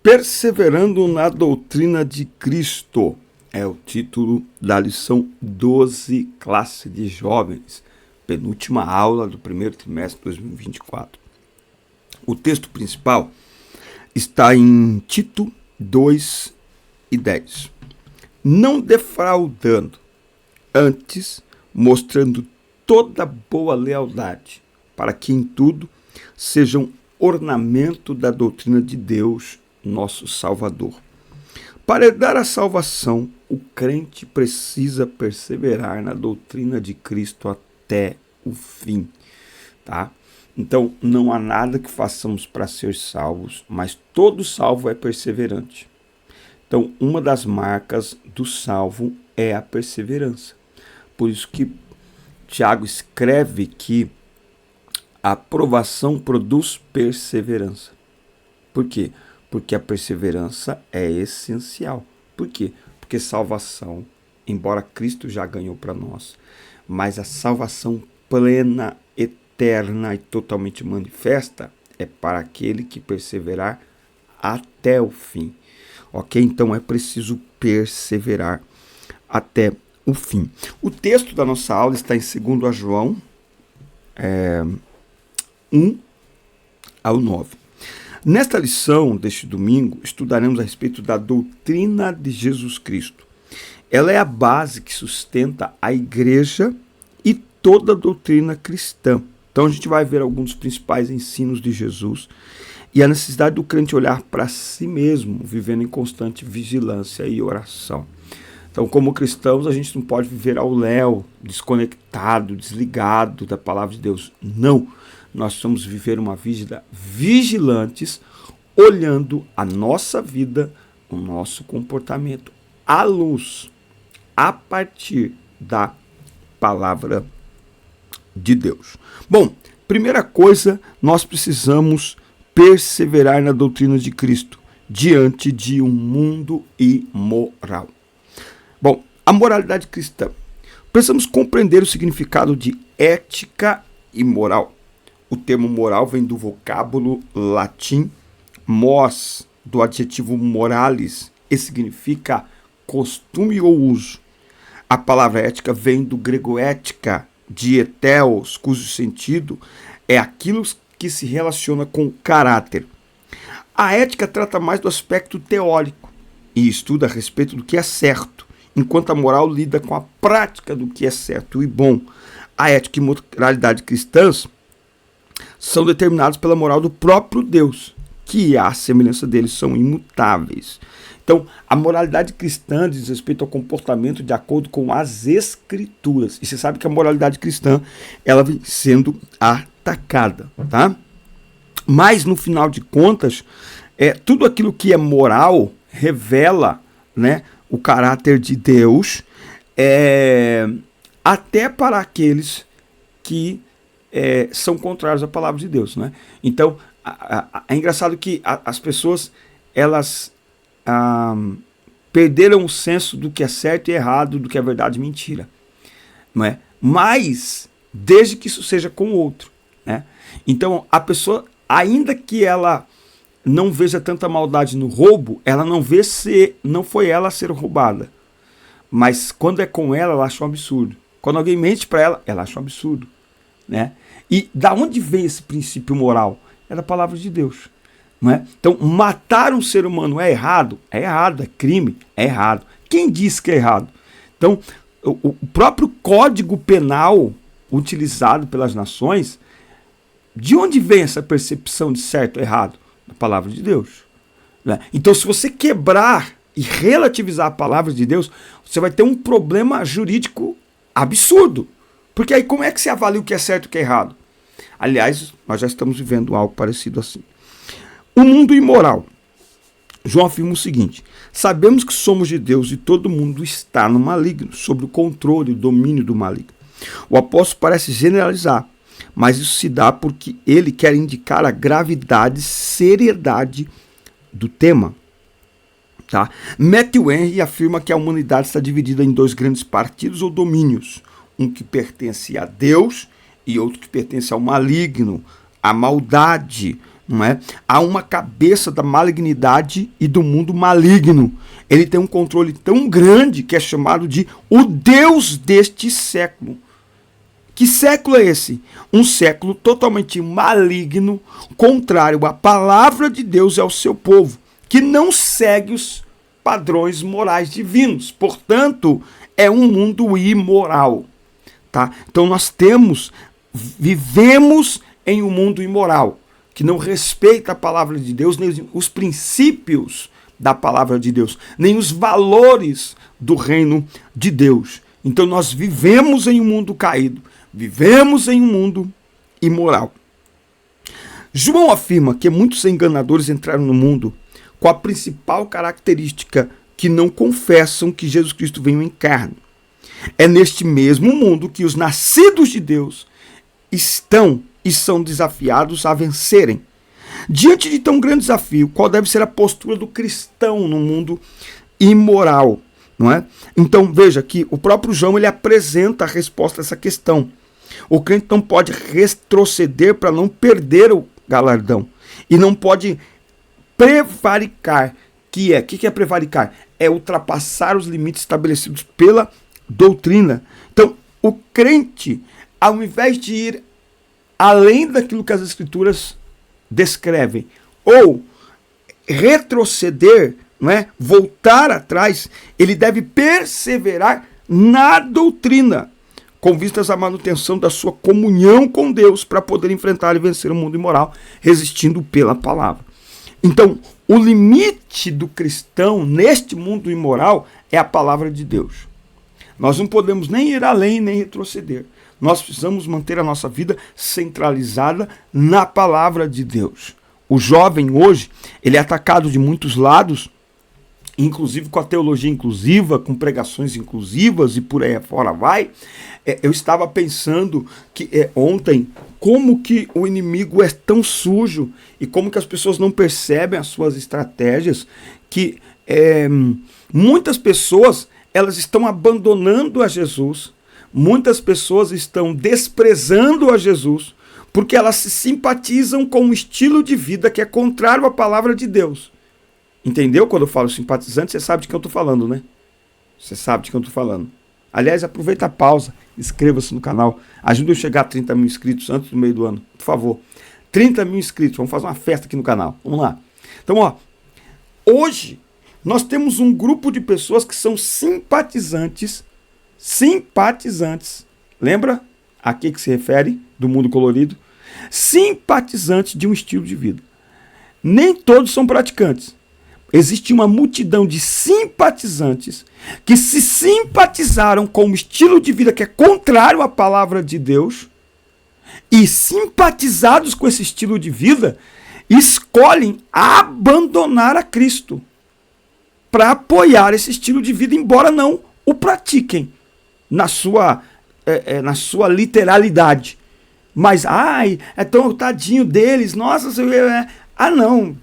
Perseverando na doutrina de Cristo é o título da lição 12, classe de jovens, penúltima aula do primeiro trimestre de 2024. O texto principal está em Tito 2:10. Não defraudando, antes mostrando toda boa lealdade, para que em tudo sejam ornamento da doutrina de Deus, nosso Salvador. Para herdar a salvação, o crente precisa perseverar na doutrina de Cristo até o fim, tá? Então, não há nada que façamos para ser salvos, mas todo salvo é perseverante. Então, uma das marcas do salvo é a perseverança. Por isso que Tiago escreve que a aprovação produz perseverança. Por quê? Porque a perseverança é essencial. Por quê? Porque salvação, embora Cristo já ganhou para nós, mas a salvação plena, eterna e totalmente manifesta é para aquele que perseverar até o fim. Ok? Então é preciso perseverar até o fim. O texto da nossa aula está em 2 João 1-9. Nesta lição deste domingo, estudaremos a respeito da doutrina de Jesus Cristo. Ela é a base que sustenta a igreja e toda a doutrina cristã. Então a gente vai ver alguns dos principais ensinos de Jesus e a necessidade do crente olhar para si mesmo, vivendo em constante vigilância e oração. Então, como cristãos, a gente não pode viver ao léu, desconectado, desligado da palavra de Deus. Não. Nós precisamos viver uma vida vigilantes, olhando a nossa vida, o nosso comportamento à luz, a partir da palavra de Deus. Bom, primeira coisa, nós precisamos perseverar na doutrina de Cristo, diante de um mundo imoral. Bom, a moralidade cristã. Precisamos compreender o significado de ética e moral. O termo moral vem do vocábulo latim mos, do adjetivo moralis, e significa costume ou uso. A palavra ética vem do grego ética, de eteos, cujo sentido é aquilo que se relaciona com o caráter. A ética trata mais do aspecto teórico e estuda a respeito do que é certo, enquanto a moral lida com a prática do que é certo e bom. A ética e moralidade cristãs são determinados pela moral do próprio Deus, que à semelhança deles são imutáveis. Então, a moralidade cristã diz respeito ao comportamento de acordo com as Escrituras. E você sabe que a moralidade cristã, ela vem sendo atacada, tá? Mas, no final de contas, tudo aquilo que é moral revela, né, o caráter de Deus, até para aqueles que são contrários à palavra de Deus, né? Então, é engraçado que as pessoas, elas perderam o senso do que é certo e errado, do que é verdade e mentira, não é? Mas, desde que isso seja com o outro, né? Então, a pessoa, ainda que ela não veja tanta maldade no roubo, ela não vê se não foi ela a ser roubada. Mas, quando é com ela acha um absurdo. Quando alguém mente para ela, ela acha um absurdo, né? E da onde vem esse princípio moral? É da palavra de Deus, não é? Então, matar um ser humano é errado? É errado, é crime? É errado. Quem diz que é errado? Então, o próprio Código Penal utilizado pelas nações, de onde vem essa percepção de certo e errado? Da palavra de Deus, né? Então, se você quebrar e relativizar a palavra de Deus, você vai ter um problema jurídico absurdo. Porque aí como é que se avalia o que é certo e o que é errado? Aliás, nós já estamos vivendo algo parecido assim. O mundo imoral. João afirma o seguinte: sabemos que somos de Deus e todo mundo está no maligno, sob o controle e o domínio do maligno. O apóstolo parece generalizar, mas isso se dá porque ele quer indicar a gravidade e seriedade do tema. Tá? Matthew Henry afirma que a humanidade está dividida em dois grandes partidos ou domínios, um que pertence a Deus e outro que pertence ao maligno, à maldade, não é? Há uma cabeça da malignidade e do mundo maligno. Ele tem um controle tão grande que é chamado de o Deus deste século. Que século é esse? Um século totalmente maligno, contrário à palavra de Deus e ao seu povo, que não segue os padrões morais divinos. Portanto, é um mundo imoral. Tá? Então nós vivemos em um mundo imoral, que não respeita a palavra de Deus, nem os princípios da palavra de Deus, nem os valores do reino de Deus. Então nós vivemos em um mundo caído, vivemos em um mundo imoral. João afirma que muitos enganadores entraram no mundo com a principal característica que não confessam que Jesus Cristo veio em carne. É neste mesmo mundo que os nascidos de Deus estão e são desafiados a vencerem. Diante de tão grande desafio, qual deve ser a postura do cristão no mundo imoral? Não é? Então veja que o próprio João ele apresenta a resposta a essa questão. O crente não pode retroceder para não perder o galardão. E não pode prevaricar. O que é prevaricar? É ultrapassar os limites estabelecidos pela doutrina. Então, o crente, ao invés de ir além daquilo que as escrituras descrevem, ou retroceder, não é? Voltar atrás, ele deve perseverar na doutrina, com vistas à manutenção da sua comunhão com Deus, para poder enfrentar e vencer o mundo imoral, resistindo pela palavra. Então, o limite do cristão neste mundo imoral é a palavra de Deus. Nós não podemos nem ir além, nem retroceder. Nós precisamos manter a nossa vida centralizada na palavra de Deus. O jovem hoje, ele é atacado de muitos lados, inclusive com a teologia inclusiva, com pregações inclusivas e por aí fora vai. Eu estava pensando que ontem, como que o inimigo é tão sujo e como que as pessoas não percebem as suas estratégias, que muitas pessoas elas estão abandonando a Jesus, muitas pessoas estão desprezando a Jesus, porque elas se simpatizam com um estilo de vida que é contrário à palavra de Deus. Entendeu? Quando eu falo simpatizante, você sabe de quem eu estou falando, né? Você sabe de quem eu estou falando. Aliás, aproveita a pausa, inscreva-se no canal, ajude eu a chegar a 30 mil inscritos antes do meio do ano, por favor. 30 mil inscritos, vamos fazer uma festa aqui no canal. Vamos lá. Então, hoje nós temos um grupo de pessoas que são simpatizantes, lembra a que se refere do mundo colorido? Simpatizantes de um estilo de vida. Nem todos são praticantes. Existe uma multidão de simpatizantes que se simpatizaram com um estilo de vida que é contrário à palavra de Deus e, simpatizados com esse estilo de vida, escolhem abandonar a Cristo para apoiar esse estilo de vida, embora não o pratiquem na sua literalidade. Mas, é tão tadinho deles, nossa, não.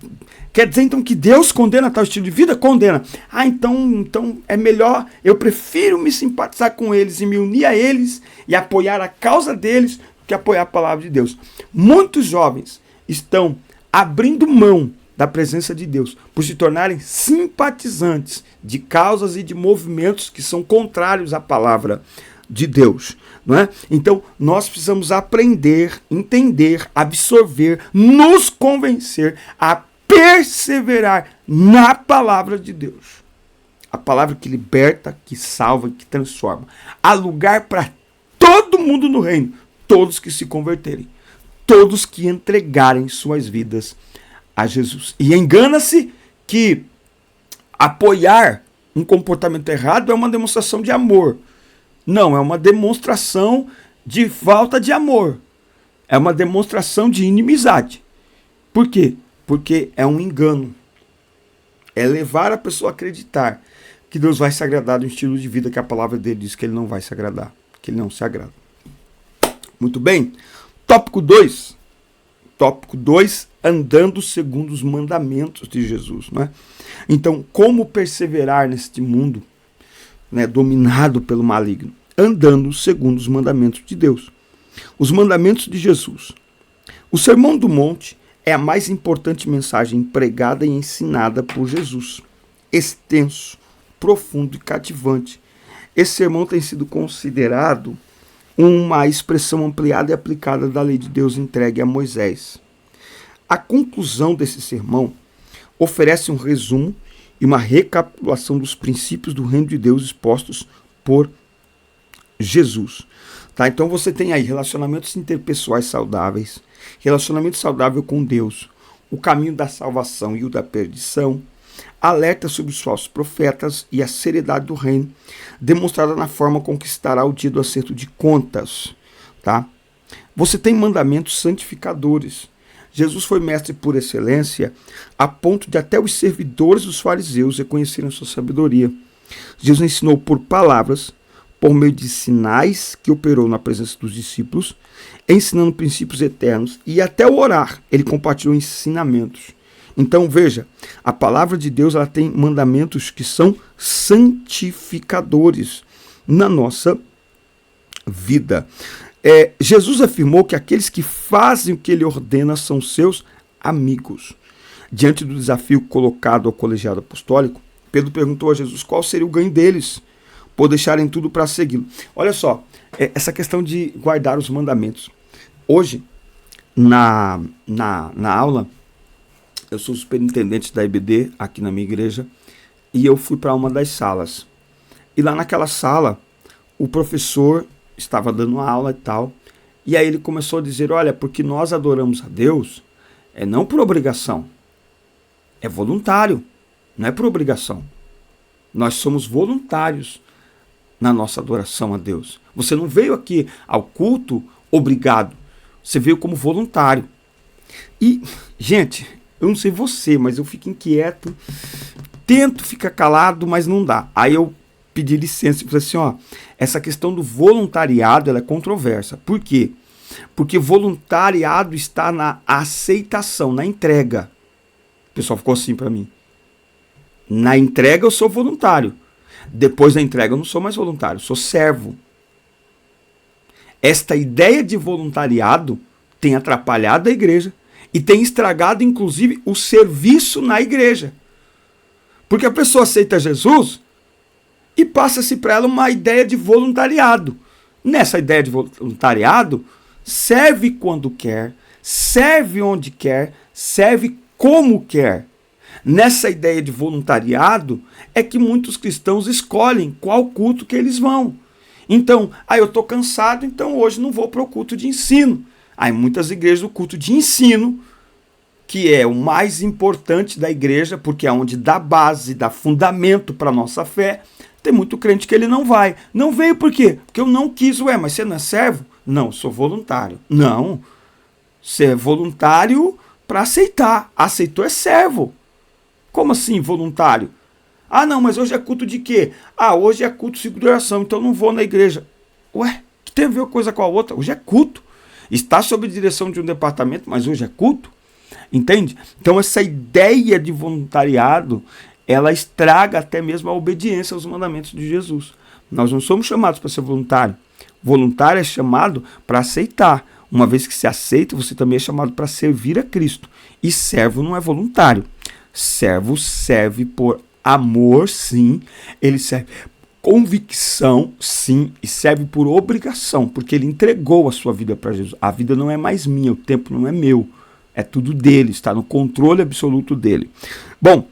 Quer dizer, então, que Deus condena tal estilo de vida? Condena. Então é melhor, eu prefiro me simpatizar com eles e me unir a eles e apoiar a causa deles do que apoiar a palavra de Deus. Muitos jovens estão abrindo mão da presença de Deus por se tornarem simpatizantes de causas e de movimentos que são contrários à palavra de Deus, não é? Então, nós precisamos aprender, entender, absorver, nos convencer a perseverar na palavra de Deus. A palavra que liberta, que salva, que transforma. Há lugar para todo mundo no reino, todos que se converterem, todos que entregarem suas vidas a Jesus. E engana-se que apoiar um comportamento errado é uma demonstração de amor. Não, é uma demonstração de falta de amor. É uma demonstração de inimizade. Por quê? Porque é um engano. É levar a pessoa a acreditar que Deus vai se agradar do estilo de vida que a palavra dele diz que ele não vai se agradar, que ele não se agrada. Muito bem. Tópico 2. Tópico 2, andando segundo os mandamentos de Jesus. Não é? Então, como perseverar neste mundo, né, dominado pelo maligno? Andando segundo os mandamentos de Deus. Os mandamentos de Jesus. O Sermão do Monte é a mais importante mensagem pregada e ensinada por Jesus. Extenso, profundo e cativante. Esse sermão tem sido considerado uma expressão ampliada e aplicada da lei de Deus entregue a Moisés. A conclusão desse sermão oferece um resumo e uma recapitulação dos princípios do reino de Deus expostos por Jesus. Tá? Então você tem aí relacionamentos interpessoais saudáveis, relacionamento saudável com Deus, o caminho da salvação e o da perdição, alerta sobre os falsos profetas e a seriedade do reino, demonstrada na forma com que estará o dia do acerto de contas. Tá? Você tem mandamentos santificadores. Jesus foi mestre por excelência, a ponto de até os servidores dos fariseus reconhecerem sua sabedoria. Jesus ensinou por palavras, por meio de sinais que operou na presença dos discípulos, ensinando princípios eternos, e até o orar ele compartilhou ensinamentos. Então veja, a palavra de Deus ela tem mandamentos que são santificadores na nossa vida. Jesus afirmou que aqueles que fazem o que ele ordena são seus amigos. Diante do desafio colocado ao colegiado apostólico, Pedro perguntou a Jesus qual seria o ganho deles por deixarem tudo para segui-lo. Olha só, essa questão de guardar os mandamentos. Hoje, na aula, eu sou superintendente da IBD aqui na minha igreja, e eu fui para uma das salas. E lá naquela sala, o professor estava dando aula e tal, e aí ele começou a dizer, olha, porque nós adoramos a Deus, não por obrigação, é voluntário, não é por obrigação. Nós somos voluntários na nossa adoração a Deus. Você não veio aqui ao culto obrigado, você veio como voluntário. E, gente, eu não sei você, mas eu fico inquieto, tento ficar calado, mas não dá. Aí eu pedi licença e falei assim, essa questão do voluntariado ela é controversa. Por quê? Porque voluntariado está na aceitação, na entrega. O pessoal ficou assim para mim. Na entrega eu sou voluntário. Depois da entrega eu não sou mais voluntário, sou servo. Esta ideia de voluntariado tem atrapalhado a igreja e tem estragado inclusive o serviço na igreja. Porque a pessoa aceita Jesus e passa-se para ela uma ideia de voluntariado. Nessa ideia de voluntariado, serve quando quer, serve onde quer, serve como quer. Nessa ideia de voluntariado é que muitos cristãos escolhem qual culto que eles vão. Então, eu estou cansado, então hoje não vou para o culto de ensino. Aí muitas igrejas o culto de ensino, que é o mais importante da igreja, porque é onde dá base, dá fundamento para a nossa fé, tem muito crente que ele não vai. Não veio por quê? Porque eu não quis. Mas você não é servo? Não, sou voluntário. Não, você é voluntário para aceitar. Aceitou é servo. Como assim voluntário? Não, mas hoje é culto de quê? Hoje é culto de oração, então não vou na igreja. Que tem a ver uma coisa com a outra? Hoje é culto. Está sob direção de um departamento, mas hoje é culto. Entende? Então essa ideia de voluntariado, ela estraga até mesmo a obediência aos mandamentos de Jesus. Nós não somos chamados para ser voluntário. Voluntário é chamado para aceitar. Uma vez que se aceita, você também é chamado para servir a Cristo. E servo não é voluntário. Servo serve por amor, sim. Ele serve por convicção, sim. E serve por obrigação, porque ele entregou a sua vida para Jesus. A vida não é mais minha, o tempo não é meu. É tudo dele, está no controle absoluto dele. Bom,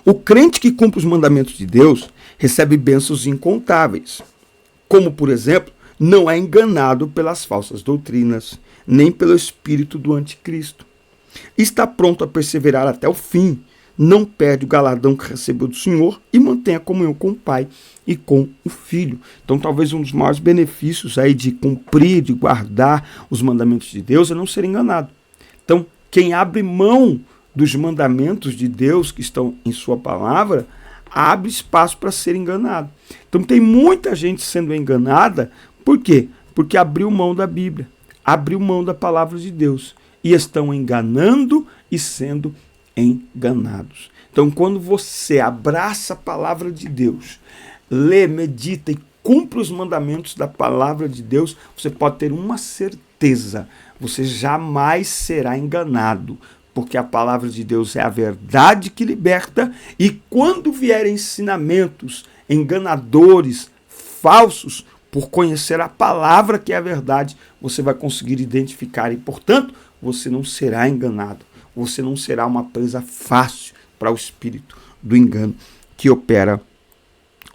o crente que cumpre os mandamentos de Deus recebe bênçãos incontáveis. Como, por exemplo, não é enganado pelas falsas doutrinas, nem pelo espírito do anticristo. Está pronto a perseverar até o fim, não perde o galardão que recebeu do Senhor e mantém a comunhão com o Pai e com o Filho. Então, talvez um dos maiores benefícios aí de cumprir, de guardar os mandamentos de Deus é não ser enganado. Então, quem abre mão dos mandamentos de Deus que estão em sua palavra, abre espaço para ser enganado. Então tem muita gente sendo enganada, por quê? Porque abriu mão da Bíblia, abriu mão da palavra de Deus e estão enganando e sendo enganados. Então quando você abraça a palavra de Deus, lê, medita e cumpre os mandamentos da palavra de Deus, você pode ter uma certeza, você jamais será enganado, porque a palavra de Deus é a verdade que liberta, e quando vierem ensinamentos enganadores, falsos, por conhecer a palavra que é a verdade, você vai conseguir identificar e, portanto, você não será enganado. Você não será uma presa fácil para o espírito do engano que opera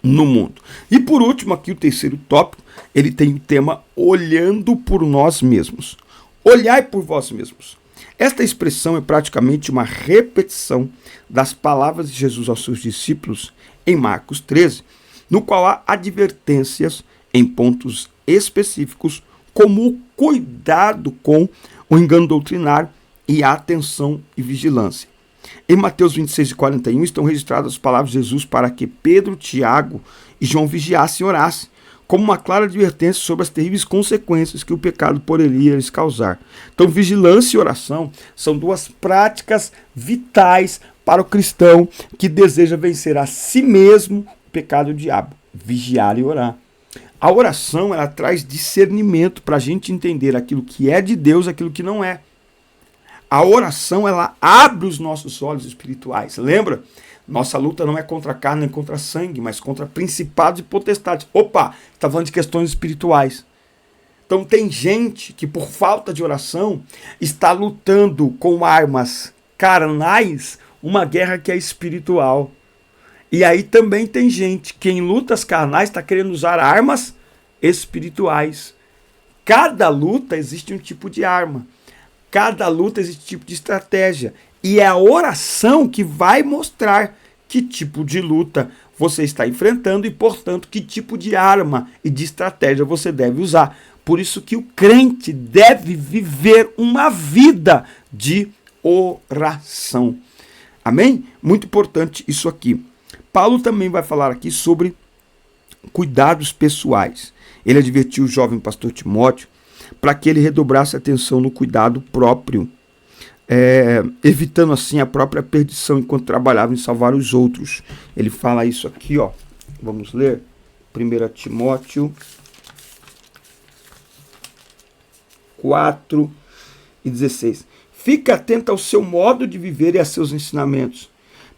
no mundo. E por último, aqui o terceiro tópico, ele tem o tema olhando por nós mesmos. Olhai por vós mesmos. Esta expressão é praticamente uma repetição das palavras de Jesus aos seus discípulos em Marcos 13, no qual há advertências em pontos específicos, como o cuidado com o engano doutrinário e a atenção e vigilância. Em Mateus 26 e 41 estão registradas as palavras de Jesus para que Pedro, Tiago e João vigiassem e orassem, como uma clara advertência sobre as terríveis consequências que o pecado poderia lhes causar. Então, vigilância e oração são duas práticas vitais para o cristão que deseja vencer a si mesmo o pecado do diabo. Vigiar e orar. A oração, ela traz discernimento para a gente entender aquilo que é de Deus e aquilo que não é. A oração, ela abre os nossos olhos espirituais. Lembra? Nossa luta não é contra a carne nem contra sangue, mas contra principados e potestades. Opa, está falando de questões espirituais. Então tem gente que por falta de oração está lutando com armas carnais uma guerra que é espiritual. E aí também tem gente que em lutas carnais está querendo usar armas espirituais. Cada luta existe um tipo de arma. Cada luta existe um tipo de estratégia. E é a oração que vai mostrar que tipo de luta você está enfrentando e, portanto, que tipo de arma e de estratégia você deve usar. Por isso que o crente deve viver uma vida de oração. Amém? Muito importante isso aqui. Paulo também vai falar aqui sobre cuidados pessoais. Ele advertiu o jovem pastor Timóteo para que ele redobrasse atenção no cuidado próprio, evitando assim a própria perdição enquanto trabalhava em salvar os outros. Ele fala isso aqui, ó. Vamos ler 1 Timóteo 4:16. Fique atento ao seu modo de viver e a seus ensinamentos.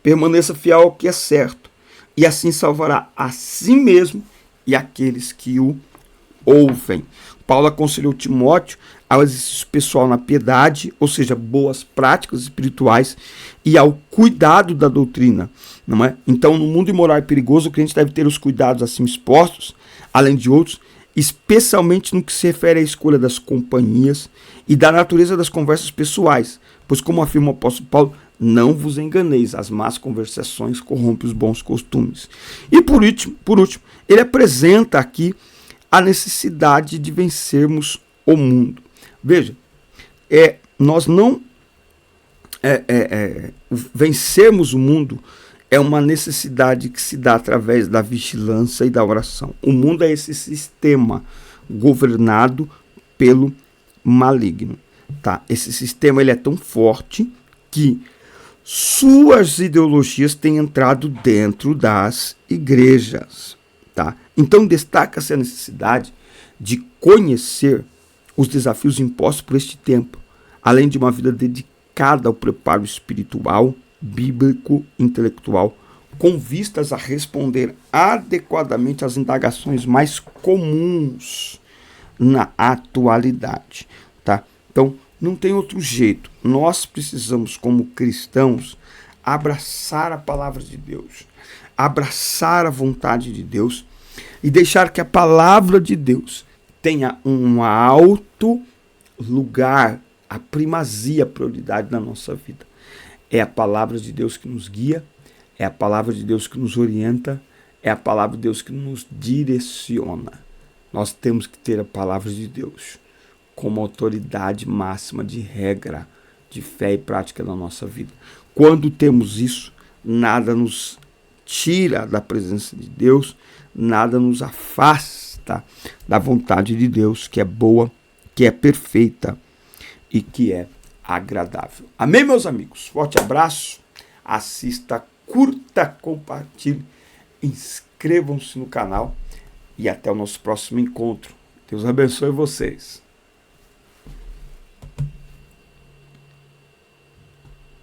Permaneça fiel ao que é certo, e assim salvará a si mesmo e aqueles que o ouvem. Paulo aconselhou Timóteo ao exercício pessoal na piedade, ou seja, boas práticas espirituais, e ao cuidado da doutrina. Não é? Então, no mundo imoral e perigoso, o crente deve ter os cuidados assim expostos, além de outros, especialmente no que se refere à escolha das companhias e da natureza das conversas pessoais, pois, como afirma o apóstolo Paulo, não vos enganeis, as más conversações corrompem os bons costumes. E por último, ele apresenta aqui a necessidade de vencermos o mundo. Veja, nós não vencermos o mundo é uma necessidade que se dá através da vigilância e da oração. O mundo é esse sistema governado pelo maligno. Tá? Esse sistema ele é tão forte que suas ideologias têm entrado dentro das igrejas. Tá? Então destaca-se a necessidade de conhecer os desafios impostos por este tempo, além de uma vida dedicada ao preparo espiritual, bíblico, intelectual, com vistas a responder adequadamente às indagações mais comuns na atualidade. Tá? Então, não tem outro jeito. Nós precisamos, como cristãos, abraçar a palavra de Deus, abraçar a vontade de Deus e deixar que a palavra de Deus tenha um alto lugar, a primazia, a prioridade na nossa vida. É a palavra de Deus que nos guia, é a palavra de Deus que nos orienta, é a palavra de Deus que nos direciona. Nós temos que ter a palavra de Deus como autoridade máxima de regra, de fé e prática na nossa vida. Quando temos isso, nada nos tira da presença de Deus, nada nos afasta da vontade de Deus, que é boa, que é perfeita e que é agradável. Amém, meus amigos? Forte abraço, assista, curta, compartilhe, inscrevam-se no canal e até o nosso próximo encontro. Deus abençoe vocês.